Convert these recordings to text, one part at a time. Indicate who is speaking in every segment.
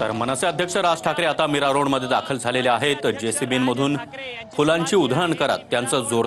Speaker 1: तर मनसे अध्यक्ष राज ठाकरे आता मीरा रोड मध्ये दाखल झालेले आहेत। जेसीबीमधून फुलांची उधळण करत त्यांचं जोर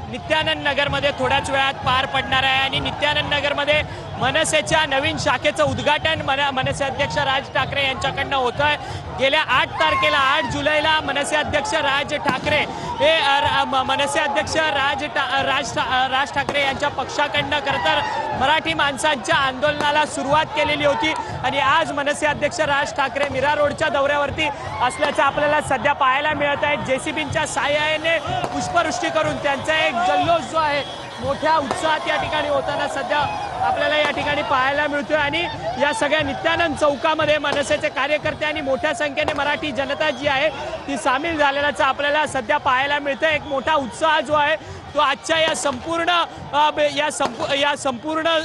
Speaker 2: नित्यानंद नगर मध्ये थोड्याच वेळात पार पडणार आहे आणि नित्यानंद नगर मध्ये मनसेच्या नवीन शाखेचं उद्घाटन मनसे अध्यक्ष राज ठाकरे यांच्याकडनं होत आहे। गेल्या 8 तारखेला 8 जुलैला मनसे अध्यक्ष राज ठाकरे हे मनसे अध्यक्ष राज ठाकरे यांच्या पक्षाकडनं खरं तर मराठी माणसांच्या आंदोलनाला सुरुवात केलेली होती आणि आज मनसे अध्यक्ष राज ठाकरे मीरा रोडच्या दौऱ्यावरती असल्याचं आपल्याला सध्या पाहायला मिळत आहे। जेसीबींच्या साहाय्याने पुष्पवृष्टी करून त्यांचा एक जल्लोष जो आहे मोठ्या उत्साहात या ठिकाणी होताना सध्या आपल्याला या ठिकाणी पाहायला मिळतोय आणि या सगळ्या नित्यानंद चौकामध्ये मनसेचे कार्यकर्ते आणि मोठ्या संख्येने मराठी जनता जी आहे ती सामील झालेल्याचं आपल्याला सध्या पाहायला मिळतंय। एक मोठा उत्साह जो आहे तो आजच्या या संपूर्ण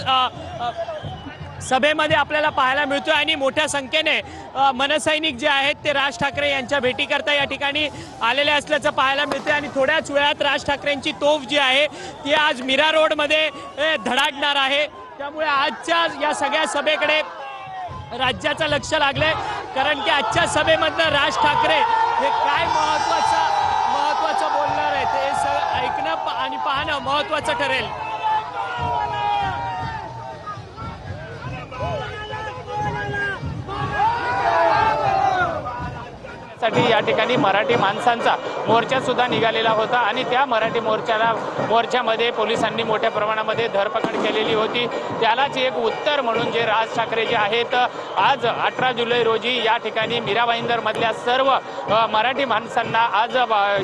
Speaker 2: सभेमध्ये आपल्याला पाहायला मिळतोय आणि मोठ्या संख्येने मनसैनिक जे आहेत ते राज ठाकरे यांच्या भेटीकरता या ठिकाणी आलेले असल्याचं पाहायला मिळतंय आणि थोड्याच वेळात राज ठाकरेंची तोफ जी आहे ती आज मीरा रोडमध्ये धडाडणार आहे। त्यामुळे आजच्या या सगळ्या सभेकडे राज्याचं लक्ष लागलंय, कारण की आजच्या सभेमधनं राज ठाकरे हे काय महत्वाचं बोलणार आहे ते ऐकणं आणि पाहणं महत्वाचं ठरेल। साठी या ठिकाणी मराठी माणसांचा मोर्चा सुद्धा निघालेला होता आणि त्या मराठी मोर्चामध्ये पोलिसांनी मोठ्या प्रमाणामध्ये धरपकड केलेली होती। त्यालाच एक उत्तर म्हणून जे राज ठाकरे जे आहेत आज 18 जुलै रोजी या ठिकाणी मीरा भाईंदर मधल्या सर्व मराठी माणसांना आज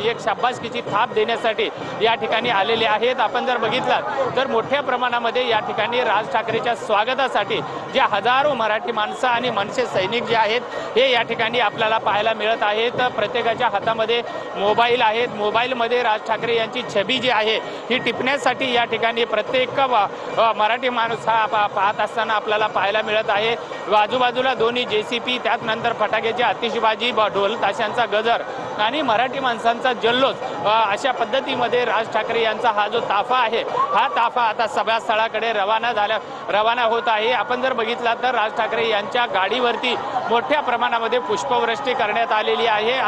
Speaker 2: एक शाबासकीची थाप देण्यासाठी या ठिकाणी आलेले आहेत। आपण जर बघितलं तर मोठ्या प्रमाणामध्ये या ठिकाणी राज ठाकरेच्या स्वागतासाठी जे हजारो मराठी माणसं आणि मनसे सैनिक जे आहेत हे या ठिकाणी आपल्याला पाहायला मिळत आहेत। प्रत्येकाच्या हातामध्ये मोबाईल आहेत, मोबाईलमध्ये राज ठाकरे यांची छबी जी आहे ही टिपण्यासाठी या ठिकाणी प्रत्येक मराठी माणूस हा पाहत असताना आपल्याला पाहायला मिळत आहे। आजूबाजूला दोन्ही जेसीबी, त्यात नंतर फटाक्याची आतिषबाजी, ढोल ताशांचा गजर आणि मराठी माणसांचा जल्लोष अशा पद्धतीमध्ये राज ठाकरे यांचा हा जो ताफा आहे हा ताफा आता सभास्थळाकडे रवाना होत आहे। आपण जर बघितला तर राज ठाकरे यांच्या गाडीवरती मोठ्या प्रमाणामध्ये पुष्पवृष्टी करण्यात आलेली आहे।